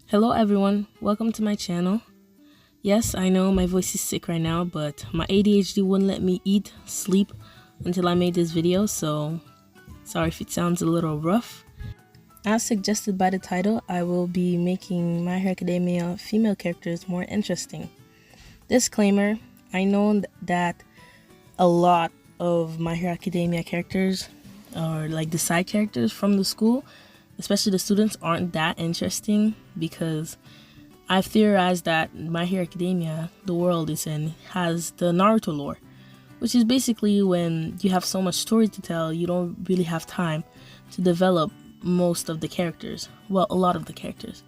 Hello everyone, welcome to my channel. Yes, I know my voice is sick right now, but my ADHD wouldn't let me eat, sleep until I made this video, so sorry if it sounds a little rough. As suggested by the title, I will be making My Hero Academia female characters more interesting. Disclaimer, I know that a lot of My Hero Academia characters, or like the side characters from the school, especially the students, aren't that interesting because I've theorized that My Hero Academia, the world it's in, has the Naruto lore, which is basically when you have so much story to tell, you don't really have time to develop most of the characters. Well, a lot of the characters.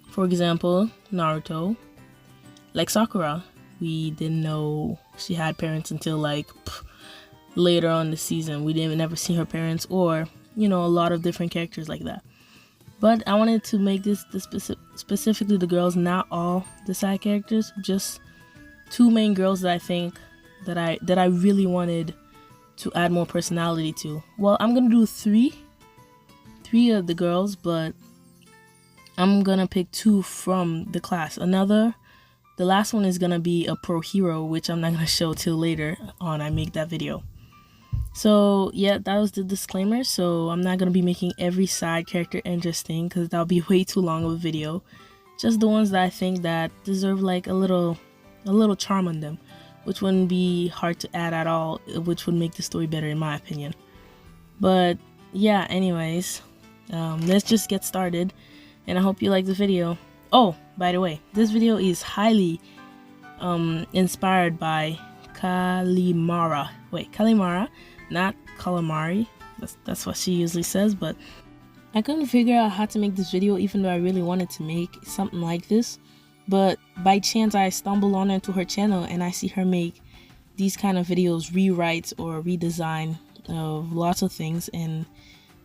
For example, Naruto, like Sakura, we didn't know she had parents until later on the season. We didn't never see her parents, or a lot of different characters like that. But I wanted to make this specifically the girls, not all the side characters, just two main girls that I think that I really wanted to add more personality to. Well, I'm gonna do three of the girls, but I'm gonna pick two from the class. The last one is gonna be a pro hero, which I'm not gonna show till later on I make that video. So yeah, that was the disclaimer. So I'm not going to be making every side character interesting because that'll be way too long of a video. Just the ones that I think that deserve like a little charm on them, which wouldn't be hard to add at all, which would make the story better in my opinion. But yeah, anyways, let's just get started, and I hope you like the video. Oh, by the way, this video is highly inspired by Calimara, not calamari. That's what she usually says, but I couldn't figure out how to make this video, even though I really wanted to make something like this. But by chance I stumbled on into her channel and I see her make these kind of videos, rewrites or redesign of lots of things, and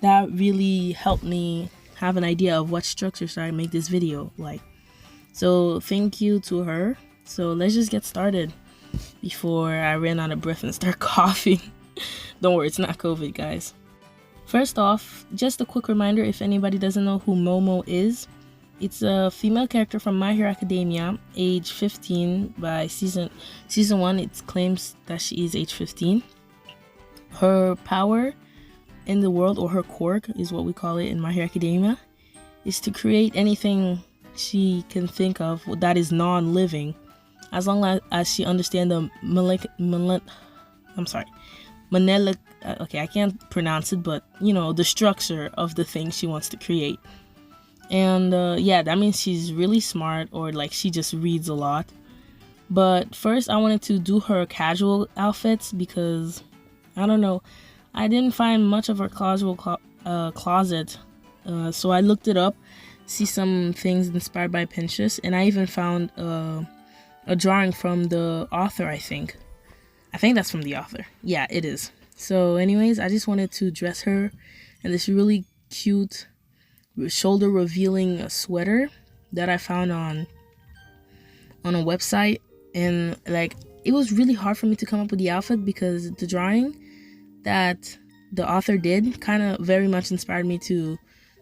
that really helped me have an idea of what structure should I make this video like. So thank you to her. So let's just get started before I ran out of breath and start coughing. Don't worry, it's not COVID, guys. First off, just a quick reminder, if anybody doesn't know who Momo is, it's a female character from My Hero Academia, age 15. By season 1, it claims that she is age 15. Her power in the world, or her quirk is what we call it in My Hero Academia, is to create anything she can think of that is non-living, as long as she understands the okay, I can't pronounce it, but the structure of the thing she wants to create. And yeah, that means she's really smart, or like she just reads a lot. But first I wanted to do her casual outfits because I don't know, I didn't find much of her casual closet, so I looked it up, see some things inspired by Pinterest, and I even found a drawing from the author. I think that's from the author. Yeah, it is. So anyways, I just wanted to dress her in this really cute shoulder revealing sweater that I found on a website, and like it was really hard for me to come up with the outfit because the drawing that the author did kind of very much inspired me to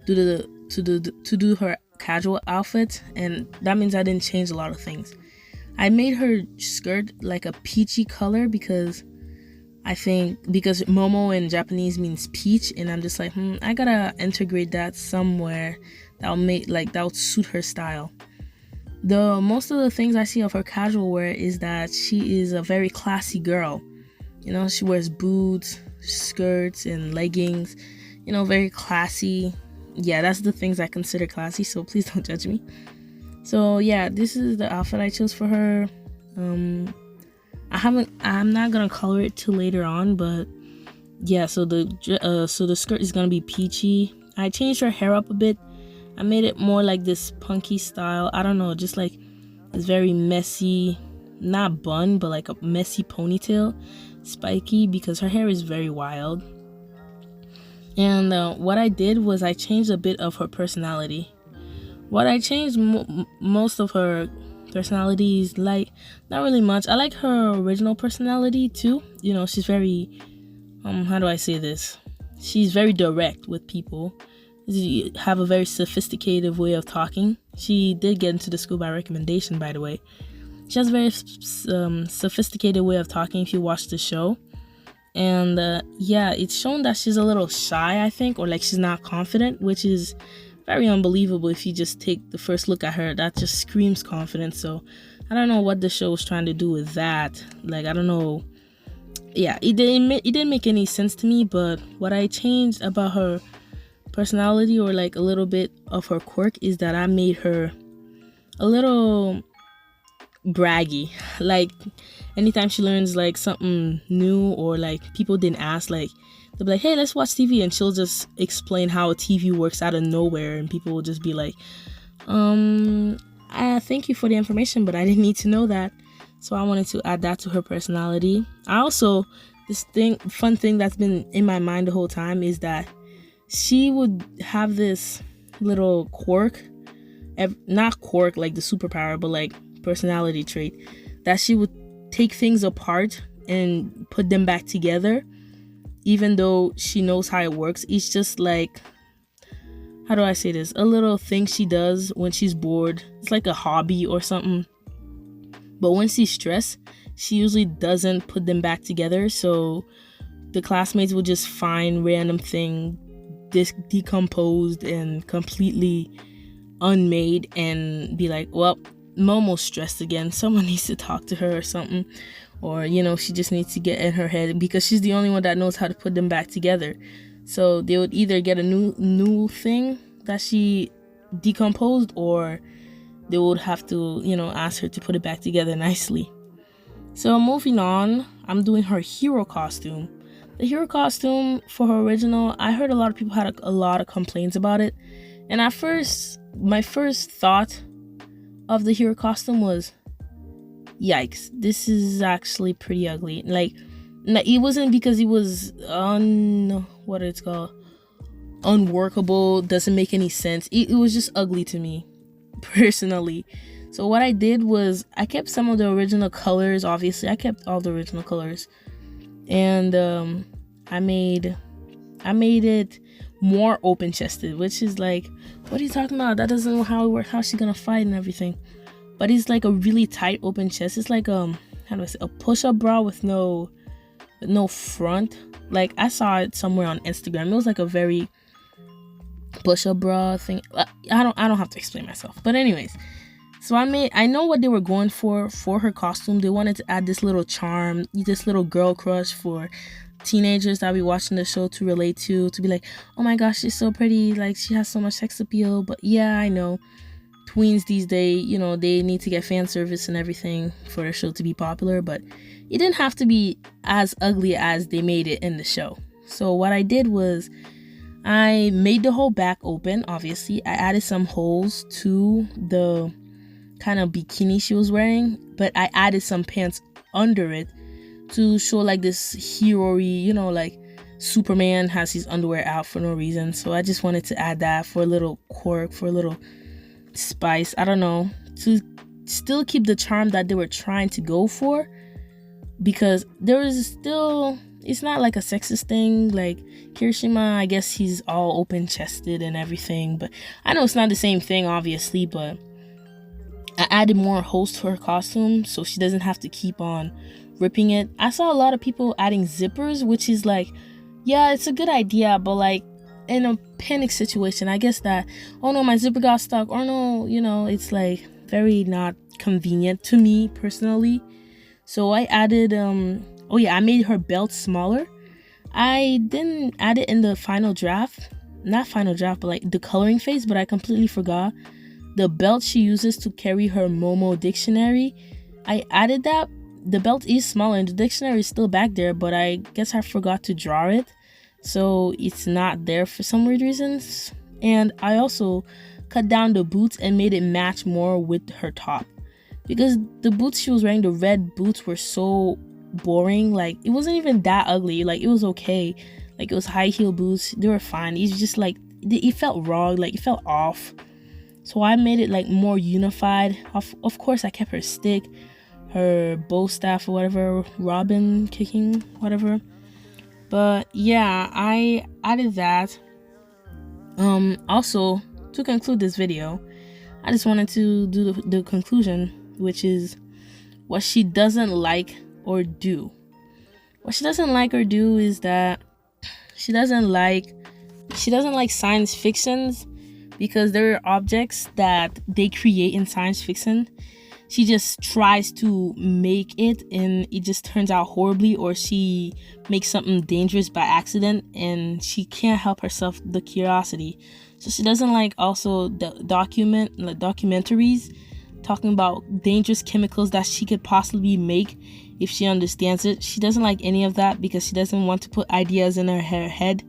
do her casual outfit, and that means I didn't change a lot of things. I made her skirt like a peachy color because Momo in Japanese means peach, and I'm just like, I gotta integrate that somewhere that would suit her style. Most of the things I see of her casual wear is that she is a very classy girl. She wears boots, skirts, and leggings. Very classy. Yeah, that's the things I consider classy, so please don't judge me. So yeah, this is the outfit I chose for her. I'm not gonna color it till later on, but yeah, so the skirt is gonna be peachy. I changed her hair up a bit. I made it more like this punky style. I don't know, just like this very messy, not bun, but like a messy ponytail, spiky, because her hair is very wild. And what I did was I changed a bit of her personality. What I changed most of her personality is like not really much. I like her original personality too. She's very how do I say this? She's very direct with people. Have a very sophisticated way of talking. She did get into the school by recommendation, by the way. She has a very sophisticated way of talking if you watch the show. And yeah, it's shown that she's a little shy, I think, or like she's not confident, which is very unbelievable. If you just take the first look at her, that just screams confidence. So I don't know what the show was trying to do with that. Like, I don't know. Yeah, it didn't make any sense to me. But what I changed about her personality, or like a little bit of her quirk, is that I made her a little braggy. Like, anytime she learns like something new, or like people didn't ask, like they'll be like, hey, let's watch TV, and she'll just explain how TV works out of nowhere, and people will just be like, I thank you for the information, but I didn't need to know that. So I wanted to add that to her personality. I also, fun thing that's been in my mind the whole time is that she would have this little quirk, not quirk like the superpower, but like personality trait, that she would take things apart and put them back together, even though she knows how it works. It's just like, how do I say this, a little thing she does when she's bored. It's like a hobby or something, but when she's stressed, she usually doesn't put them back together. So the classmates would just find random thing decomposed and completely unmade and be like, well, Momo's stressed again, someone needs to talk to her or something. Or, you know, she just needs to get in her head, because she's the only one that knows how to put them back together. So they would either get a new thing that she decomposed, or they would have to, you know, ask her to put it back together nicely. So moving on, I'm doing her hero costume. The hero costume for her original, I heard a lot of people had a lot of complaints about it. And at first, my first thought of the hero costume was, yikes, this is actually pretty ugly. Like, it wasn't because it was unworkable, doesn't make any sense. It was just ugly to me, personally. So what I did was, I kept some of the original colors. Obviously, I kept all the original colors, and I made it more open-chested, which is like, what are you talking about? That doesn't know how it works. How's she gonna fight and everything? But it's like a really tight open chest. It's like how do I say, a push-up bra with no front. Like, I saw it somewhere on Instagram. It was like a very push-up bra thing. I don't have to explain myself. But anyways, so I know what they were going for her costume. They wanted to add this little charm, this little girl crush for teenagers that be watching the show to relate to be like, oh my gosh, she's so pretty, like she has so much sex appeal. But yeah, I know tweens these days, you know, they need to get fan service and everything for the show to be popular, but it didn't have to be as ugly as they made it in the show. So what I did was, I made the whole back open. Obviously, I added some holes to the kind of bikini she was wearing, but I added some pants under it to show like this hero-y, you know, like Superman has his underwear out for no reason. So I just wanted to add that for a little quirk, for a little spice, I don't know, to still keep the charm that they were trying to go for, because there is still, it's not like a sexist thing. Like Kirishima, I guess he's all open-chested and everything, but I know it's not the same thing, obviously. But I added more holes to her costume so she doesn't have to keep on ripping it. I saw a lot of people adding zippers, which is like, yeah, it's a good idea, but like in a panic situation, I guess that, oh no, my zipper got stuck, or no, you know, it's like very not convenient to me personally. So I added I made her belt smaller. I didn't add it in the final draft, not final draft, but like the coloring phase, but I completely forgot. The belt she uses to carry her Momo dictionary, I added that. The belt is smaller and the dictionary is still back there, but I guess I forgot to draw it, so it's not there for some weird reasons. And I also cut down the boots and made it match more with her top, because the boots she was wearing, the red boots, were so boring. Like, it wasn't even that ugly, like it was okay, like it was high heel boots, they were fine. It's just like it felt wrong, like it felt off. So I made it like more unified. Of course I kept her stick, her bow staff or whatever, robin kicking, whatever. But yeah, I added that. Also, to conclude this video, I just wanted to do the conclusion, which is what she doesn't like or do. What she doesn't like or do is that she doesn't like science fictions, because there are objects that they create in science fiction. She just tries to make it and it just turns out horribly, or she makes something dangerous by accident and she can't help herself the curiosity. So she doesn't like also the documentaries talking about dangerous chemicals that she could possibly make if she understands it. She doesn't like any of that because she doesn't want to put ideas in her head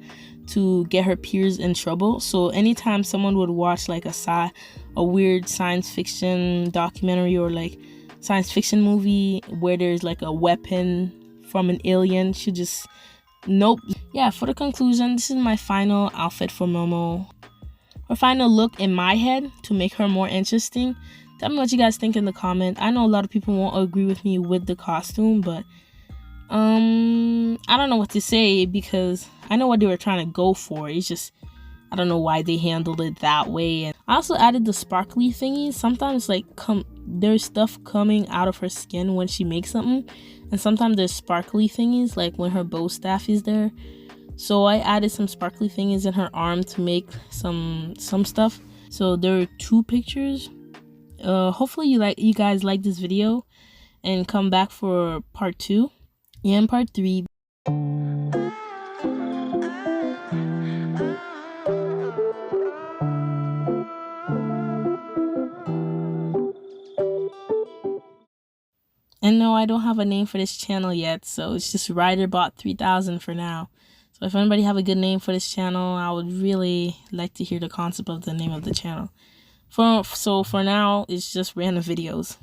to get her peers in trouble. So anytime someone would watch like a weird science fiction documentary or like science fiction movie where there's like a weapon from an alien, she just nope. Yeah, for the conclusion, this is my final outfit for Momo. Her final look in my head to make her more interesting. Tell me what you guys think in the comment. I know a lot of people won't agree with me with the costume, but I don't know what to say because I know what they were trying to go for. It's just I don't know why they handled it that way. And I also added the sparkly thingies. Sometimes like there's stuff coming out of her skin when she makes something, and sometimes there's sparkly thingies like when her bow staff is there. So I added some sparkly thingies in her arm to make some stuff. So there are 2 pictures. Hopefully you guys like this video and come back for part 2 and part 3. And no, I don't have a name for this channel yet, so it's just Riderbot 3000 for now. So if anybody have a good name for this channel, I would really like to hear the concept of the name of the channel. For now, it's just random videos.